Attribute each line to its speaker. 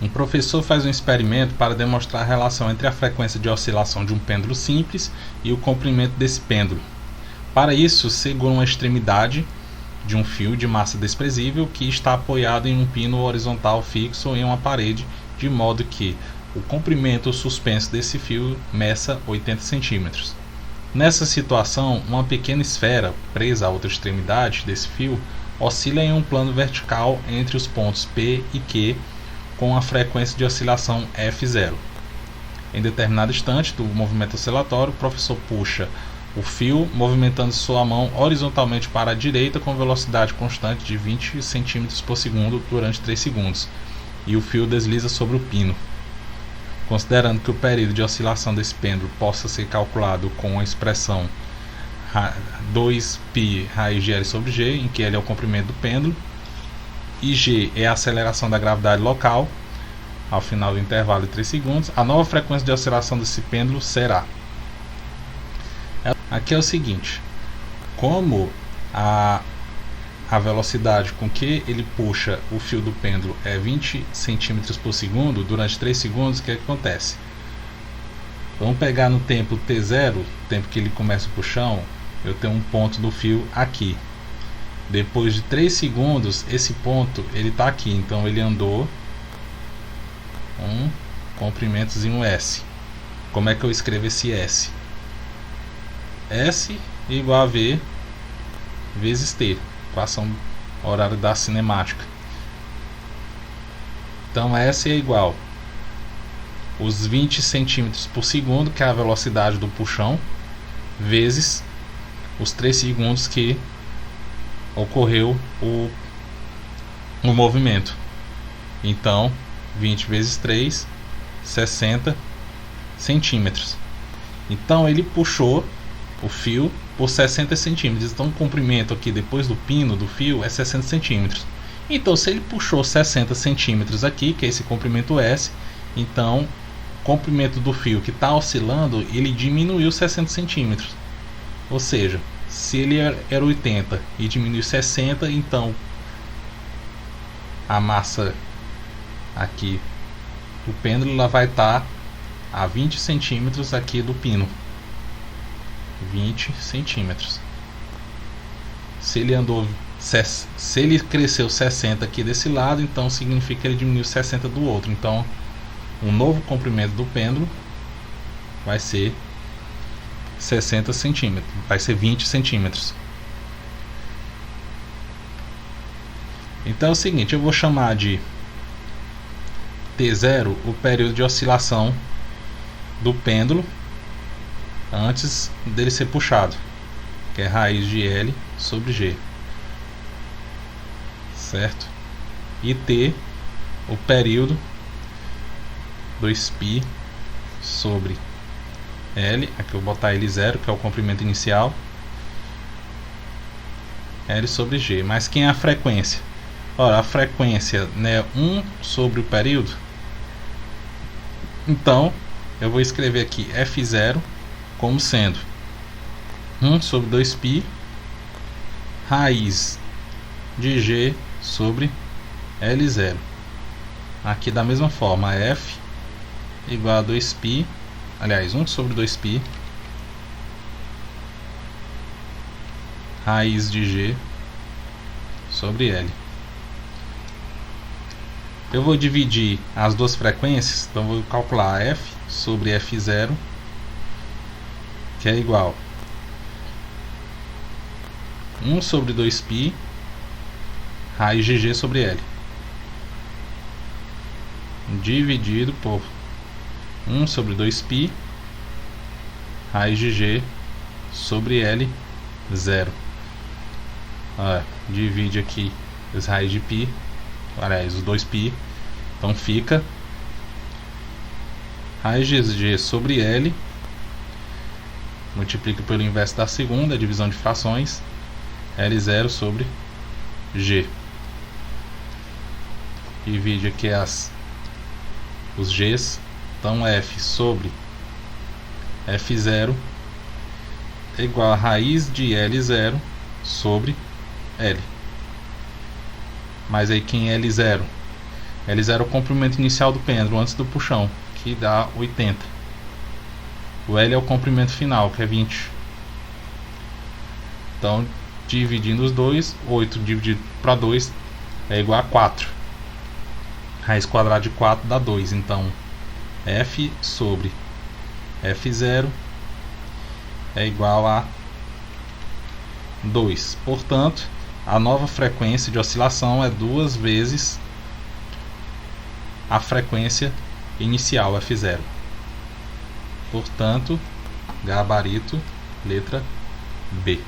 Speaker 1: Um professor faz um experimento para demonstrar a relação entre a frequência de oscilação de um pêndulo simples e o comprimento desse pêndulo. Para isso, segura uma extremidade de um fio de massa desprezível que está apoiado em um pino horizontal fixo em uma parede, de modo que o comprimento suspenso desse fio meça 80 cm. Nessa situação, uma pequena esfera presa à outra extremidade desse fio oscila em um plano vertical entre os pontos P e Q com a frequência de oscilação F0. Em determinado instante do movimento oscilatório, o professor puxa o fio movimentando sua mão horizontalmente para a direita com velocidade constante de 20 cm por segundo durante 3 segundos, e o fio desliza sobre o pino. Considerando que o período de oscilação desse pêndulo possa ser calculado com a expressão 2π raiz de L sobre G, em que L é o comprimento do pêndulo e G é a aceleração da gravidade local, ao final do intervalo de 3 segundos, a nova frequência de oscilação desse pêndulo será. Aqui é o seguinte: como a velocidade com que ele puxa o fio do pêndulo é 20 cm por segundo, durante 3 segundos, o que acontece? Vamos pegar no tempo t0, tempo que ele começa o puxão, eu tenho um ponto do fio aqui. Depois de 3 segundos, esse ponto ele está aqui, então ele andou um comprimentozinho S. Como é que eu escrevo esse S? S igual a V vezes T, equação horária da cinemática. Então S é igual os 20 cm por segundo, que é a velocidade do puxão, vezes os 3 segundos que ocorreu o movimento. Então 20 vezes 3, 60 centímetros. Então ele puxou o fio por 60 centímetros. Então o comprimento aqui depois do pino do fio é 60 centímetros. Então se ele puxou 60 centímetros aqui, que é esse comprimento S, então o comprimento do fio que está oscilando, ele diminuiu 60 centímetros. Ou seja, se ele era 80 e diminuiu 60, então a massa aqui do pêndulo ela vai estar a 20 centímetros aqui do pino. 20 centímetros. Se ele cresceu 60 aqui desse lado, então significa que ele diminuiu 60 do outro. Então o novo comprimento do pêndulo vai ser 60 centímetros, vai ser 20 centímetros. Então é o seguinte, eu vou chamar de T0 o período de oscilação do pêndulo antes dele ser puxado, que é raiz de L sobre G, certo? E T o período 2π sobre L, aqui eu vou botar L0, que é o comprimento inicial, L sobre G. Mas quem é a frequência? Ora, a frequência é 1 sobre o período. Então eu vou escrever aqui F0 como sendo 1 sobre 2π raiz de G sobre L0. Aqui da mesma forma, F igual a 2π, aliás, 1 sobre 2π raiz de G sobre L. Eu vou dividir as duas frequências, então vou calcular F sobre F0, que é igual 1 sobre 2π raiz de G sobre L, dividido por 1 sobre 2π raiz de G sobre L 0. Divide aqui as raízes de π, aliás, os 2π, então fica raiz de G sobre L, multiplica pelo inverso da segunda, divisão de frações, L0 sobre G. Divide aqui os Gs, então F sobre F0 é igual a raiz de L0 sobre L. Mas aí quem é L0? L0 é o comprimento inicial do pêndulo antes do puxão, que dá 80. O L é o comprimento final, que é 20. Então, dividindo os dois, 8 dividido para 2 é igual a 4. Raiz quadrada de 4 dá 2. Então, F sobre F0 é igual a 2. Portanto, a nova frequência de oscilação é 2 vezes a frequência inicial, F0. Portanto, gabarito, letra B.